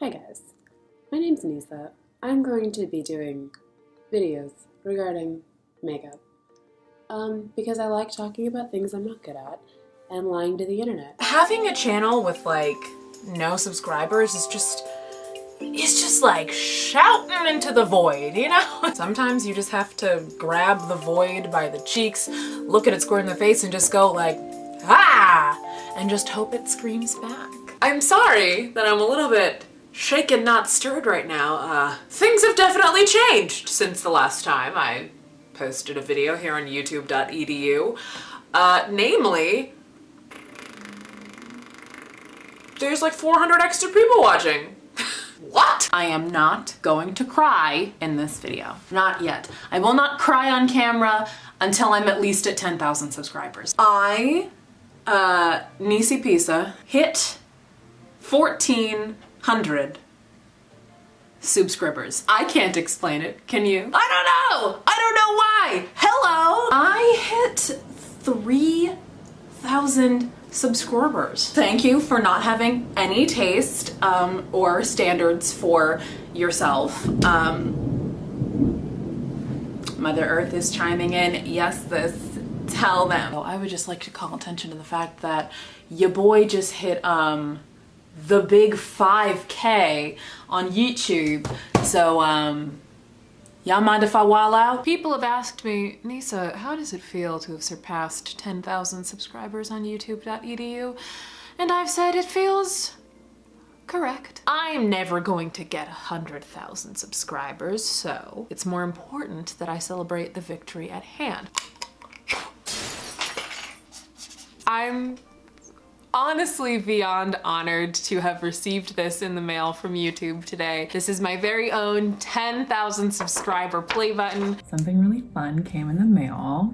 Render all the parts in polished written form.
Hi guys, my name's Nisa. I'm going to be doing videos regarding makeup because I like talking about things I'm not good at and lying to the internet. Having a channel with like no subscribers is just like shouting into the void, you know? Sometimes you just have to grab the void by the cheeks, look at it square in the face and just go like, ah, and just hope it screams back. I'm sorry that I'm a little bit shaken, not stirred right now. Things have definitely changed since the last time I posted a video here on youtube.edu. Namely, there's like 400 extra people watching. What? I am not going to cry in this video. Not yet. I will not cry on camera until I'm at least at 10,000 subscribers. Nisi Pisa, hit 1,400 subscribers. I can't explain it, can you? I don't know! I don't know why! Hello! I hit 3,000 subscribers. Thank you for not having any taste or standards for yourself. Mother Earth is chiming in. Yes, tell them. I would just like to call attention to the fact that your boy just hit the big 5K on YouTube. So y'all mind if I wall out? People have asked me, Nisa, how does it feel to have surpassed 10,000 subscribers on youtube.edu? And I've said it feels correct. I'm never going to get 100,000 subscribers, so it's more important that I celebrate the victory at hand. I'm honestly beyond honored to have received this in the mail from YouTube today. This is my very own 10,000 subscriber play button. Something really fun came in the mail.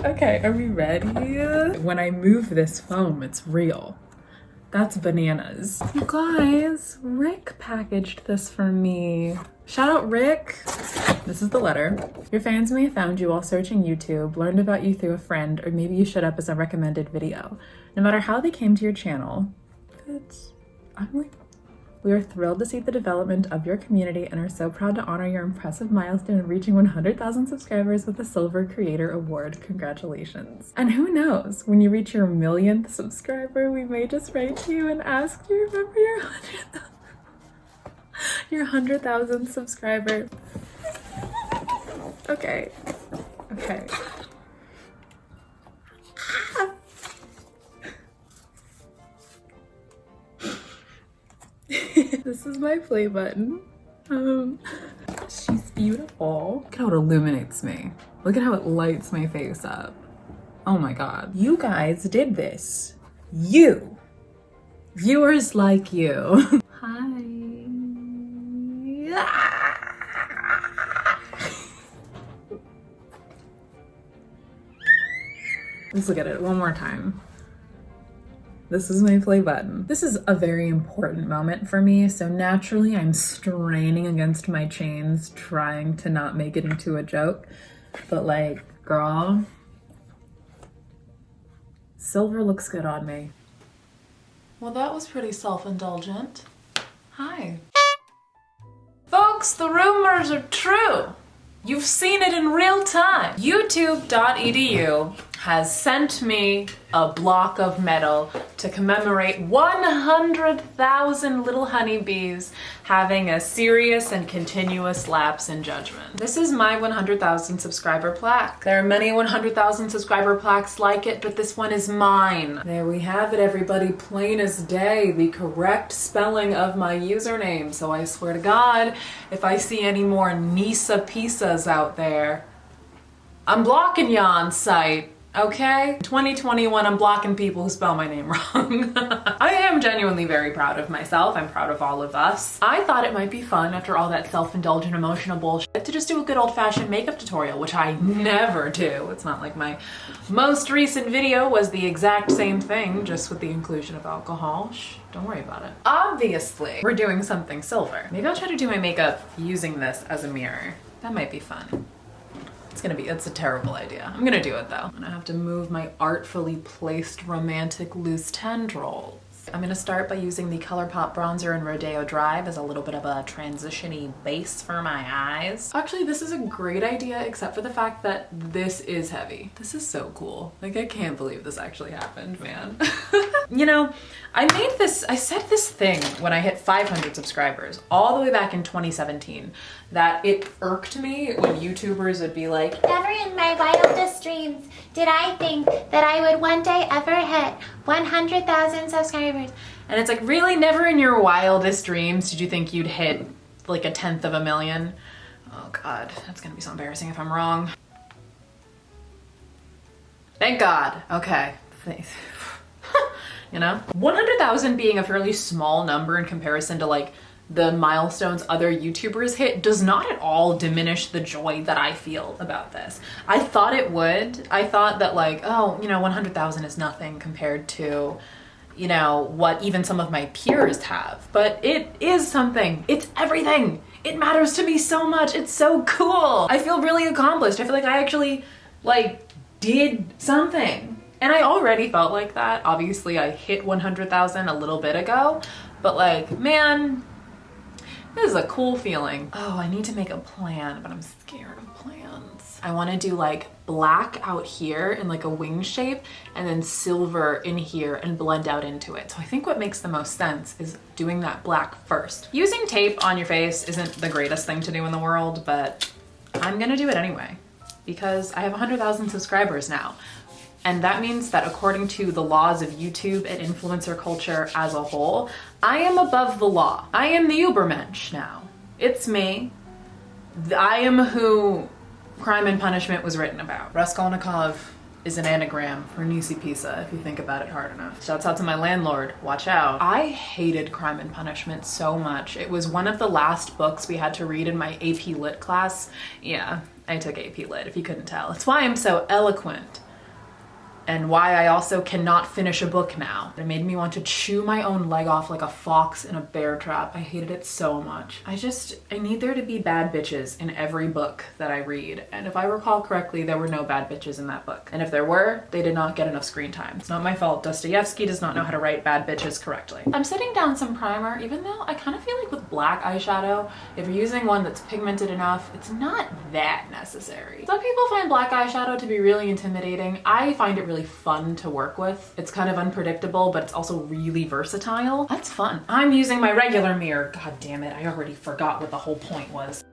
Okay, are we ready? When I move this foam, it's real. That's bananas. You guys, Rick packaged this for me. Shout out Rick. This is the letter. Your fans may have found you while searching YouTube, learned about you through a friend, or maybe you showed up as a recommended video. No matter how they came to your channel, we are thrilled to see the development of your community and are so proud to honor your impressive milestone of reaching 100,000 subscribers with the Silver Creator Award. Congratulations. And who knows, when you reach your 1,000,000th subscriber, we may just write to you and ask you to remember your 100,000 subscriber. Okay. Okay. This is my play button. She's beautiful. Look at how it illuminates me. Look at how it lights my face up. Oh my God. You guys did this. You. Viewers like you. Hi. Let's look at it one more time. This is my play button. This is a very important moment for me, so naturally I'm straining against my chains, trying to not make it into a joke. But like, girl, silver looks good on me. Well, that was pretty self-indulgent. Hi. Folks, the rumors are true. You've seen it in real time. youtube.edu has sent me a block of metal to commemorate 100,000 little honeybees having a serious and continuous lapse in judgment. This is my 100,000 subscriber plaque. There are many 100,000 subscriber plaques like it, but this one is mine. There we have it, everybody, plain as day, the correct spelling of my username. So I swear to God, if I see any more Nisa Pisas out there, I'm blocking ya on sight. Okay? 2021, I'm blocking people who spell my name wrong. I am genuinely very proud of myself. I'm proud of all of us. I thought it might be fun after all that self-indulgent emotional bullshit to just do a good old-fashioned makeup tutorial, which I never do. It's not like my most recent video was the exact same thing, just with the inclusion of alcohol. Shh, don't worry about it. Obviously, we're doing something silver. Maybe I'll try to do my makeup using this as a mirror. That might be fun. It's a terrible idea. I'm gonna do it though. I'm gonna have to move my artfully placed romantic loose tendrils. I'm gonna start by using the ColourPop bronzer in Rodeo Drive as a little bit of a transition-y base for my eyes. Actually, this is a great idea, except for the fact that this is heavy. This is so cool. Like, I can't believe this actually happened, man. You know, I said this thing when I hit 500 subscribers all the way back in 2017 that it irked me when YouTubers would be like, never in my wildest dreams did I think that I would one day ever hit 100,000 subscribers. And it's like, really, never in your wildest dreams did you think you'd hit like 1/10 of a million? Oh God, that's gonna be so embarrassing if I'm wrong. Thank God. Okay. You know? 100,000 being a fairly small number in comparison to like the milestones other YouTubers hit does not at all diminish the joy that I feel about this. I thought it would. I thought that like, oh, you know, 100,000 is nothing compared to, you know, what even some of my peers have. But it is something. It's everything. It matters to me so much. It's so cool. I feel really accomplished. I feel like I actually like did something. And I already felt like that. Obviously, I hit 100,000 a little bit ago, but like, man, this is a cool feeling. Oh, I need to make a plan, but I'm scared of plans. I want to do like black out here in like a wing shape and then silver in here and blend out into it. So I think what makes the most sense is doing that black first. Using tape on your face isn't the greatest thing to do in the world, but I'm gonna do it anyway because I have 100,000 subscribers now. And that means that according to the laws of YouTube and influencer culture as a whole, I am above the law. I am the Ubermensch now. It's me. I am who Crime and Punishment was written about. Raskolnikov is an anagram for Nisi Pisa, if you think about it hard enough. Shouts out to my landlord, watch out. I hated Crime and Punishment so much. It was one of the last books we had to read in my AP Lit class. Yeah, I took AP Lit, if you couldn't tell. It's why I'm so eloquent. And why I also cannot finish a book now. It made me want to chew my own leg off like a fox in a bear trap. I hated it so much. I need there to be bad bitches in every book that I read. And if I recall correctly, there were no bad bitches in that book. And if there were, they did not get enough screen time. It's not my fault. Dostoevsky does not know how to write bad bitches correctly. I'm setting down some primer, even though I kind of feel like with black eyeshadow, if you're using one that's pigmented enough, it's not that necessary. Some people find black eyeshadow to be really intimidating. I find it really fun to work with. It's kind of unpredictable, but it's also really versatile. That's fun. I'm using my regular mirror. God damn it, I already forgot what the whole point was.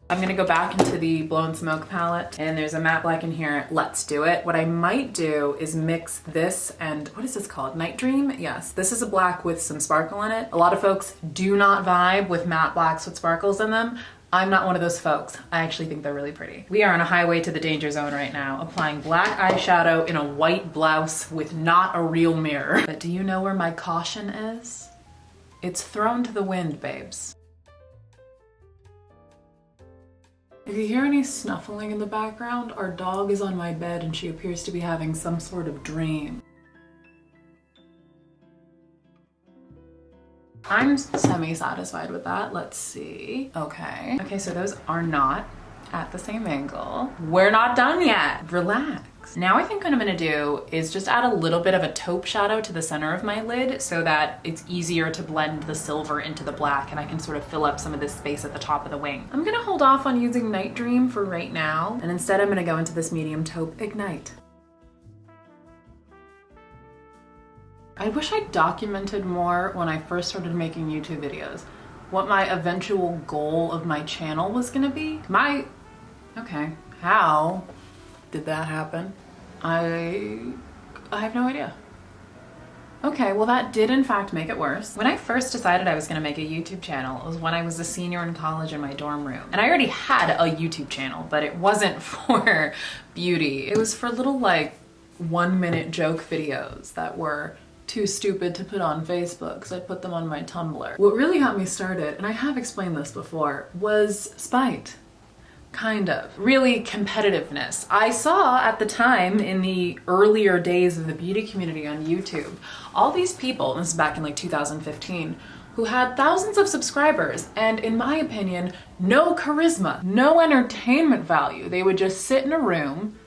I'm gonna go back into the Blow and Smoke palette, and there's a matte black in here. Let's do it. What I might do is mix this and, what is this called? Night Dream? Yes, this is a black with some sparkle in it. A lot of folks do not vibe with matte blacks with sparkles in them. I'm not one of those folks. I actually think they're really pretty. We are on a highway to the danger zone right now, applying black eyeshadow in a white blouse with not a real mirror. But do you know where my caution is? It's thrown to the wind, babes. If you hear any snuffling in the background, our dog is on my bed and she appears to be having some sort of dream. I'm semi-satisfied with that. Let's see. Okay, so those are not at the same angle. We're not done yet. Relax. Now I think what I'm gonna do is just add a little bit of a taupe shadow to the center of my lid so that it's easier to blend the silver into the black and I can sort of fill up some of this space at the top of the wing. I'm gonna hold off on using Night Dream for right now, and instead I'm gonna go into this medium taupe Ignite. I wish I documented more when I first started making YouTube videos what my eventual goal of my channel was gonna be. Okay, how did that happen? I have no idea. Okay, well that did in fact make it worse. When I first decided I was gonna make a YouTube channel, it was when I was a senior in college in my dorm room. And I already had a YouTube channel, but it wasn't for beauty. It was for little like 1-minute joke videos that were too stupid to put on Facebook, so I put them on my Tumblr. What really got me started, and I have explained this before, was spite. Kind of. Really competitiveness. I saw at the time in the earlier days of the beauty community on YouTube, all these people, and this is back in like 2015, who had thousands of subscribers and, in my opinion, no charisma, no entertainment value. They would just sit in a room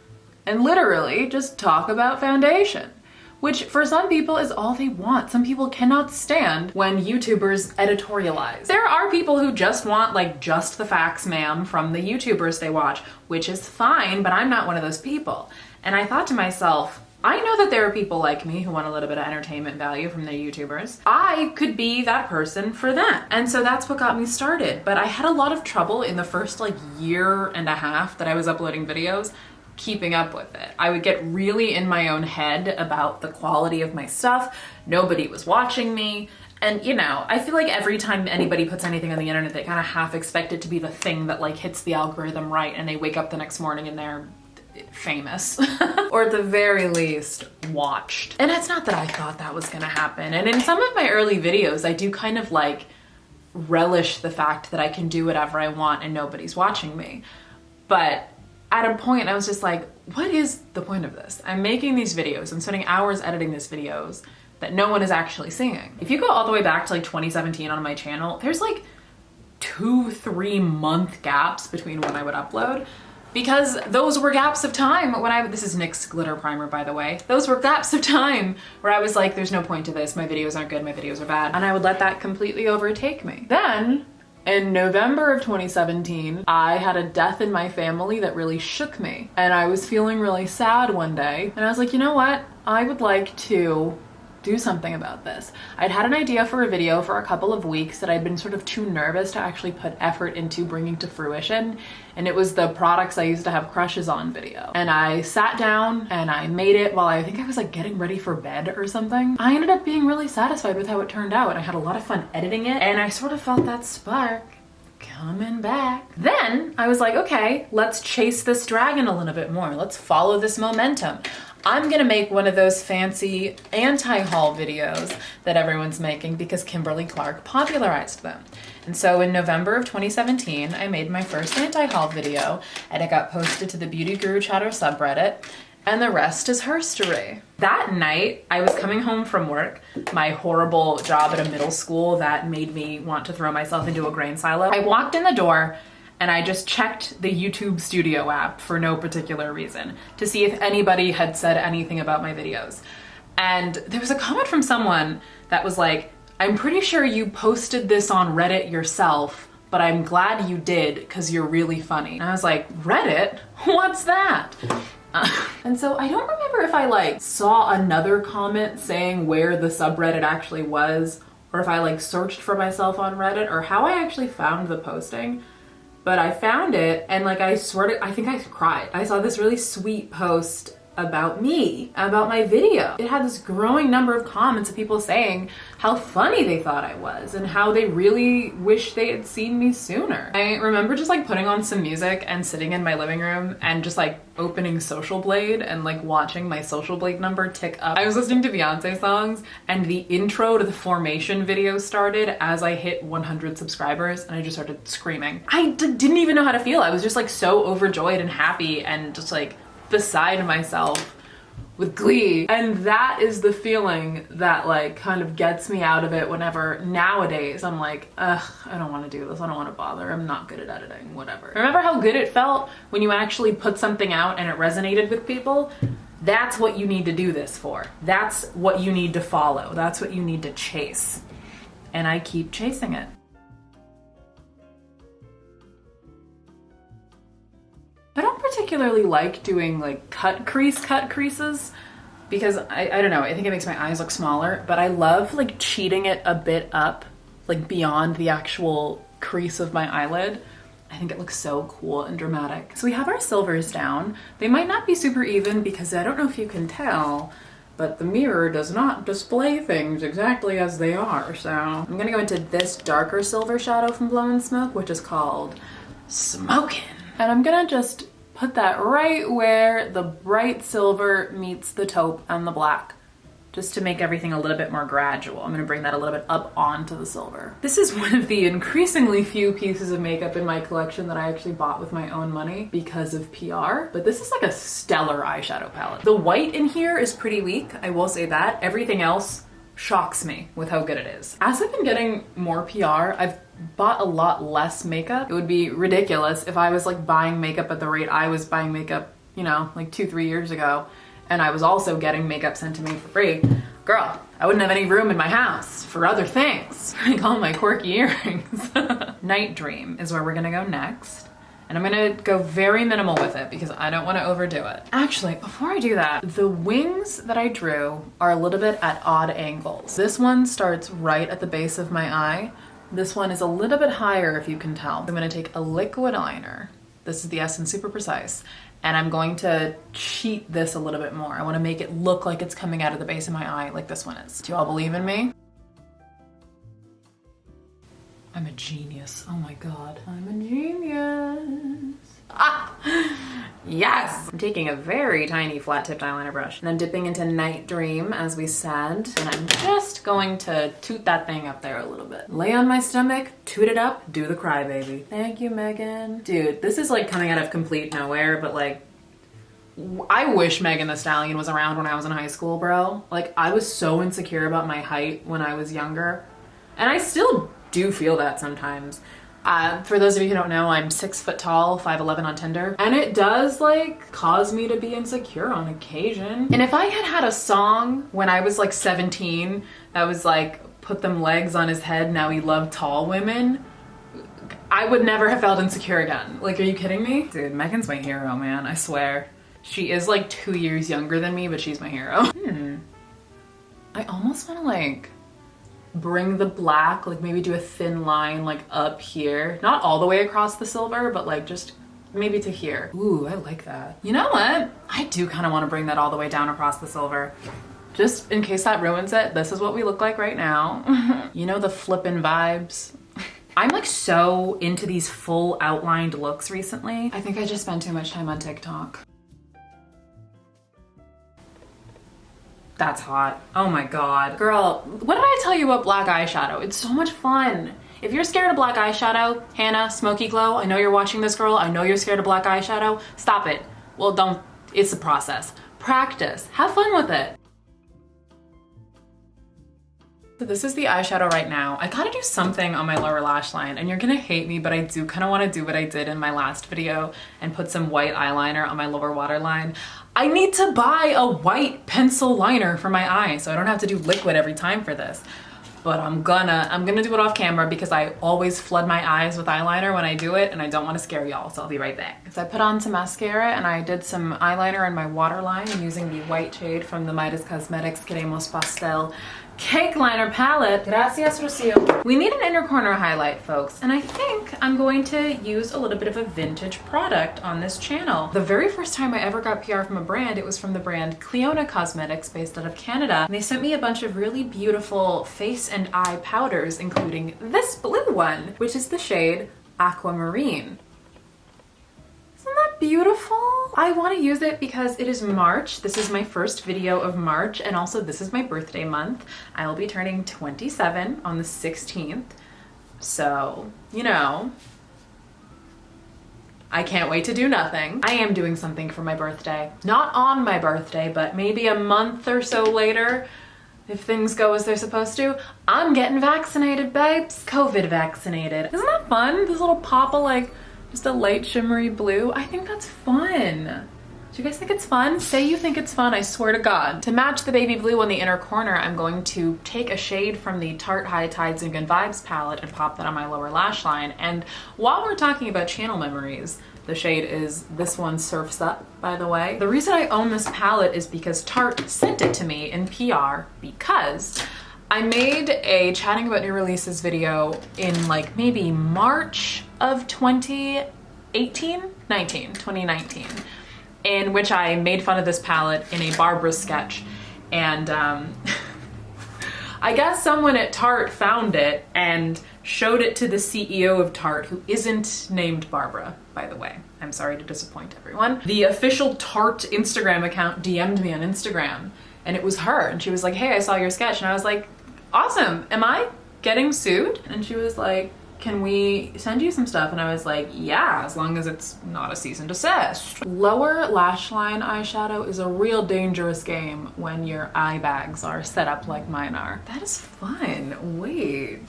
and literally just talk about foundation, which for some people is all they want. Some people cannot stand when YouTubers editorialize. There are people who just want like just the facts, ma'am, from the YouTubers they watch, which is fine, but I'm not one of those people. And I thought to myself, I know that there are people like me who want a little bit of entertainment value from their YouTubers. I could be that person for them. And so that's what got me started. But I had a lot of trouble in the first like year and a half that I was uploading videos keeping up with it. I would get really in my own head about the quality of my stuff. Nobody was watching me. And you know, I feel like every time anybody puts anything on the internet, they kind of half expect it to be the thing that like hits the algorithm right and they wake up the next morning and they're famous or at the very least watched. And it's not that I thought that was gonna happen. And in some of my early videos, I do kind of like relish the fact that I can do whatever I want and nobody's watching me. But at a point I was just like, what is the point of this? I'm making these videos, I'm spending hours editing these videos that no one is actually seeing. If you go all the way back to like 2017 on my channel, there's like 2-3 month gaps between when I would upload, because those were gaps of time when this is NYX's glitter primer, by the way. Those were gaps of time where I was like, there's no point to this. My videos aren't good, my videos are bad. And I would let that completely overtake me. Then in November of 2017, I had a death in my family that really shook me. And I was feeling really sad one day. And I was like, you know what? I would like to do something about this. I'd had an idea for a video for a couple of weeks that I'd been sort of too nervous to actually put effort into bringing to fruition. And it was the products I used to have crushes on video. And I sat down and I made it while I think I was like getting ready for bed or something. I ended up being really satisfied with how it turned out and I had a lot of fun editing it and I sort of felt that spark coming back. Then I was like, okay, let's chase this dragon a little bit more. Let's follow this momentum. I'm gonna make one of those fancy anti-haul videos that everyone's making because Kimberly Clark popularized them. And so in November of 2017, I made my first anti-haul video and it got posted to the Beauty Guru Chatter subreddit, and the rest is herstory. That night, I was coming home from work, my horrible job at a middle school that made me want to throw myself into a grain silo. I walked in the door and I just checked the YouTube Studio app for no particular reason to see if anybody had said anything about my videos. And there was a comment from someone that was like, I'm pretty sure you posted this on Reddit yourself, but I'm glad you did because you're really funny. And I was like, Reddit? What's that? And so I don't remember if I like saw another comment saying where the subreddit actually was, or if I like searched for myself on Reddit, or how I actually found the posting. But I found it and like I think I cried. I saw this really sweet post about me, about my video. It had this growing number of comments of people saying how funny they thought I was and how they really wish they had seen me sooner. I remember just like putting on some music and sitting in my living room and just like opening Social Blade and like watching my Social Blade number tick up. I was listening to Beyonce songs and the intro to the Formation video started as I hit 100 subscribers and I just started screaming. I didn't even know how to feel. I was just like so overjoyed and happy and just like beside myself with glee. And that is the feeling that like kind of gets me out of it whenever nowadays I'm like, ugh, I don't want to do this. I don't want to bother. I'm not good at editing, whatever. Remember how good it felt when you actually put something out and it resonated with people? That's what you need to do this for. That's what you need to follow. That's what you need to chase. And I keep chasing it. I don't particularly like doing like cut creases because I don't know, I think it makes my eyes look smaller, but I love like cheating it a bit up, like beyond the actual crease of my eyelid. I think it looks so cool and dramatic. So we have our silvers down. They might not be super even because I don't know if you can tell, but the mirror does not display things exactly as they are. So I'm gonna go into this darker silver shadow from Blowin Smoke, which is called Smokin. And I'm gonna just put that right where the bright silver meets the taupe and the black, just to make everything a little bit more gradual. I'm gonna bring that a little bit up onto the silver. This is one of the increasingly few pieces of makeup in my collection that I actually bought with my own money because of PR, but this is like a stellar eyeshadow palette. The white in here is pretty weak, I will say that. Everything else shocks me with how good it is. As I've been getting more PR, I've bought a lot less makeup. It would be ridiculous if I was like buying makeup at the rate I was buying makeup, you know, like 2-3 years ago, and I was also getting makeup sent to me for free. Girl, I wouldn't have any room in my house for other things, like all my quirky earrings. Night Dream is where we're gonna go next. And I'm gonna go very minimal with it because I don't wanna overdo it. Actually, before I do that, the wings that I drew are a little bit at odd angles. This one starts right at the base of my eye. This one is a little bit higher, if you can tell. I'm gonna take a liquid liner. This is the Essence Super Precise. And I'm going to cheat this a little bit more. I wanna make it look like it's coming out of the base of my eye like this one is. Do you all believe in me? I'm a genius. Oh my God. I'm a genius. Ah! Yes! I'm taking a very tiny flat tipped eyeliner brush and I'm dipping into Night Dream, as we said. And I'm just going to toot that thing up there a little bit. Lay on my stomach, toot it up, do the crybaby. Thank you, Megan. Dude, this is like coming out of complete nowhere, but like, I wish Megan Thee Stallion was around when I was in high school, bro. Like, I was so insecure about my height when I was younger. And I still do feel that sometimes. For those of you who don't know, I'm 6 foot tall, 5'11" on Tinder, and it does like cause me to be insecure on occasion. And if I had had a song when I was like 17 that was like, put them legs on his head, now he loved tall women, I would never have felt insecure again. Like, are you kidding me? Dude, Megan's my hero, man, I swear. She is like 2 years younger than me, but she's my hero. I almost wanna like bring the black, like maybe do a thin line like up here. Not all the way across the silver, but like just maybe to here. Ooh, I like that. You know what? I do kind of want to bring that all the way down across the silver. Just in case that ruins it, this is what we look like right now. You know, the flippin' vibes. I'm like so into these full outlined looks recently. I think I just spent too much time on TikTok. That's hot. Oh my God. Girl, what did I tell you about black eyeshadow? It's so much fun. If you're scared of black eyeshadow, Hannah, Smoky Glow, I know you're watching this, girl. I know you're scared of black eyeshadow. Stop it. Well, don't. It's a process. Practice. Have fun with it. So this is the eyeshadow right now. I gotta do something on my lower lash line, and you're gonna hate me, but I do kind of want to do what I did in my last video and put some white eyeliner on my lower waterline. I need to buy a white pencil liner for my eye so I don't have to do liquid every time for this. But I'm gonna do it off camera because I always flood my eyes with eyeliner when I do it and I don't want to scare y'all, so I'll be right back. So I put on some mascara and I did some eyeliner in my waterline using the white shade from the Midas Cosmetics Queremos Pastel Cake Liner Palette. Gracias, Rocio. We need an inner corner highlight, folks, and I think I'm going to use a little bit of a vintage product on this channel. The very first time I ever got PR from a brand, it was from the brand Clionadh Cosmetics based out of Canada. And they sent me a bunch of really beautiful face and eye powders, including this blue one, which is the shade Aquamarine. Isn't that beautiful? I want to use it because it is March. This is my first video of March, and also this is my birthday month. I will be turning 27 on the 16th. So, you know, I can't wait to do nothing. I am doing something for my birthday. Not on my birthday, but maybe a month or so later, if things go as they're supposed to. I'm getting vaccinated, babes. COVID vaccinated. Isn't that fun? This little pop of like, just a light shimmery blue. I think that's fun. Do you guys think it's fun? Say you think it's fun, I swear to God. To match the baby blue on the inner corner, I'm going to take a shade from the Tarte High Tides and Good Vibes palette and pop that on my lower lash line. And while we're talking about channel memories, the shade is this one, Surf's Up, by the way. The reason I own this palette is because Tarte sent it to me in PR because I made a chatting about new releases video in like maybe March of 2019, in which I made fun of this palette in a Barbara sketch. And I guess someone at Tarte found it and showed it to the CEO of Tarte, who isn't named Barbara, by the way. I'm sorry to disappoint everyone. The official Tarte Instagram account DM'd me on Instagram, and it was her. And she was like, hey, I saw your sketch. And I was like, awesome, am I getting sued? And she was like, can we send you some stuff? And I was like, yeah, as long as it's not a cease and desist. Lower lash line eyeshadow is a real dangerous game when your eye bags are set up like mine are. That is fun. Wait.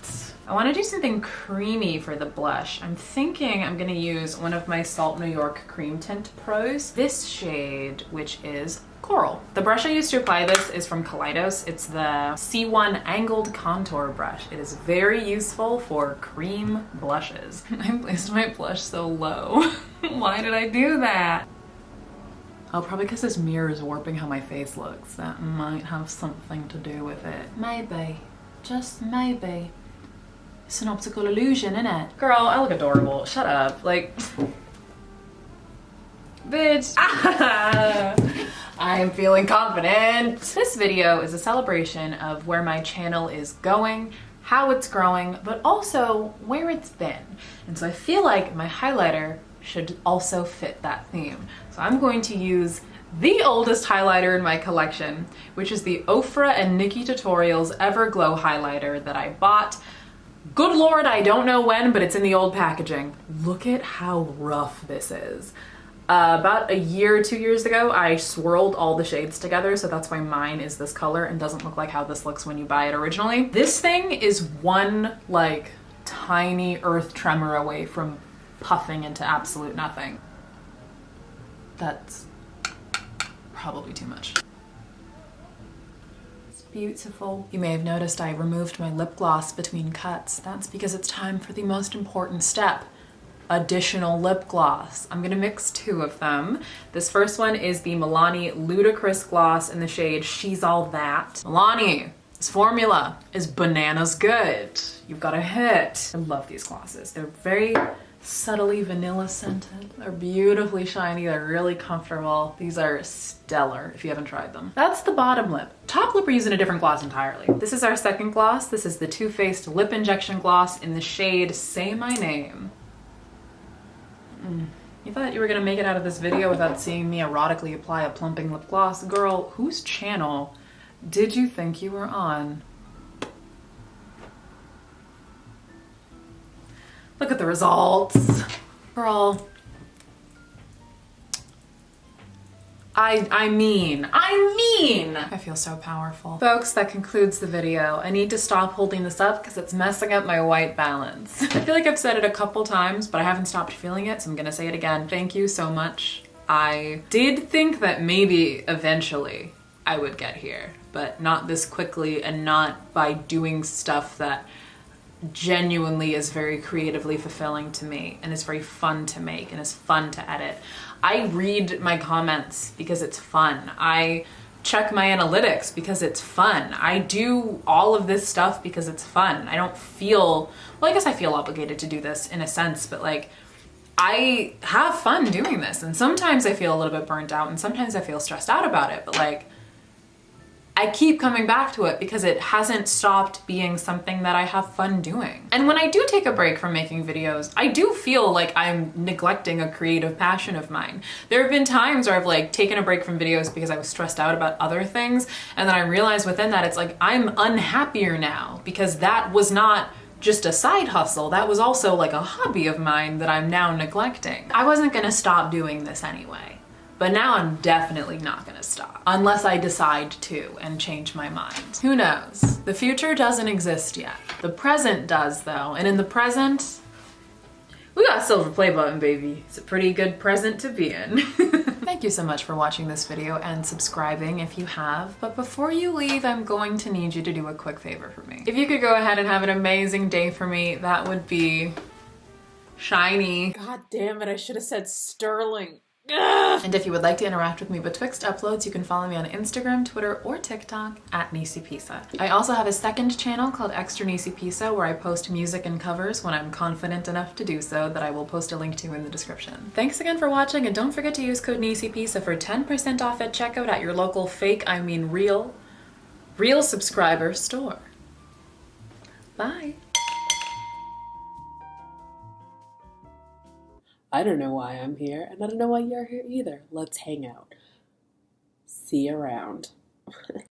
I want to do something creamy for the blush. I'm thinking I'm going to use one of my Salt New York Cream Tint Pros. This shade, which is Coral. The brush I used to apply this is from Kaleidos. It's the C1 Angled Contour Brush. It is very useful for cream blushes. I placed my blush so low. Why did I do that? Oh, probably because this mirror is warping how my face looks. That might have something to do with it. Maybe. Just maybe. It's an optical illusion, innit? Girl, I look adorable. Shut up. Like, bitch. I'm feeling confident. This video is a celebration of where my channel is going, how it's growing, but also where it's been. And so I feel like my highlighter should also fit that theme. So I'm going to use the oldest highlighter in my collection, which is the Ofra and nikkietutorials Everglow highlighter that I bought. Good Lord, I don't know when, but it's in the old packaging. Look at how rough this is. About a year, 2 years ago, I swirled all the shades together, so that's why mine is this color and doesn't look like how this looks when you buy it originally. This thing is one, like, tiny earth tremor away from puffing into absolute nothing. That's probably too much. It's beautiful. You may have noticed I removed my lip gloss between cuts. That's because it's time for the most important step. Additional lip gloss. I'm gonna mix two of them. This first one is the Milani Ludicrous gloss in the shade She's All That. Milani, this formula is bananas good. You've got a hit. I love these glosses. They're very subtly vanilla scented. They're beautifully shiny. They're really comfortable. These are stellar if you haven't tried them. That's the bottom lip. Top lip, we're using a different gloss entirely. This is our second gloss. This is the Too Faced Lip Injection Gloss in the shade Say My Name. You thought you were gonna make it out of this video without seeing me erotically apply a plumping lip gloss? Girl, whose channel did you think you were on? Look at the results. Girl. I mean. I feel so powerful. Folks, that concludes the video. I need to stop holding this up because it's messing up my white balance. I feel like I've said it a couple times, but I haven't stopped feeling it, so I'm gonna say it again. Thank you so much. I did think that maybe eventually I would get here, but not this quickly and not by doing stuff that genuinely is very creatively fulfilling to me and is very fun to make and is fun to edit. I read my comments because it's fun. I check my analytics because it's fun. I do all of this stuff because it's fun. I don't feel, well, I guess I feel obligated to do this in a sense, but like, I have fun doing this. And sometimes I feel a little bit burnt out and sometimes I feel stressed out about it, but like, I keep coming back to it because it hasn't stopped being something that I have fun doing. And when I do take a break from making videos, I do feel like I'm neglecting a creative passion of mine. There have been times where I've like taken a break from videos because I was stressed out about other things. And then I realized within that, it's like, I'm unhappier now because that was not just a side hustle. That was also like a hobby of mine that I'm now neglecting. I wasn't gonna stop doing this anyway. But now I'm definitely not gonna stop unless I decide to and change my mind. Who knows? The future doesn't exist yet. The present does though, and in the present, we got a silver play button, baby. It's a pretty good present to be in. Thank you so much for watching this video and subscribing if you have. But before you leave, I'm going to need you to do a quick favor for me. If you could go ahead and have an amazing day for me, that would be shiny. God damn it, I should have said sterling. And if you would like to interact with me betwixt uploads, you can follow me on Instagram, Twitter, or TikTok at NisiPisa. I also have a second channel called Extra NisiPisa where I post music and covers when I'm confident enough to do so, that I will post a link to in the description. Thanks again for watching, and don't forget to use code NisiPisa for 10% off at checkout at your local real subscriber store. Bye. I don't know why I'm here, and I don't know why you're here either. Let's hang out. See you around.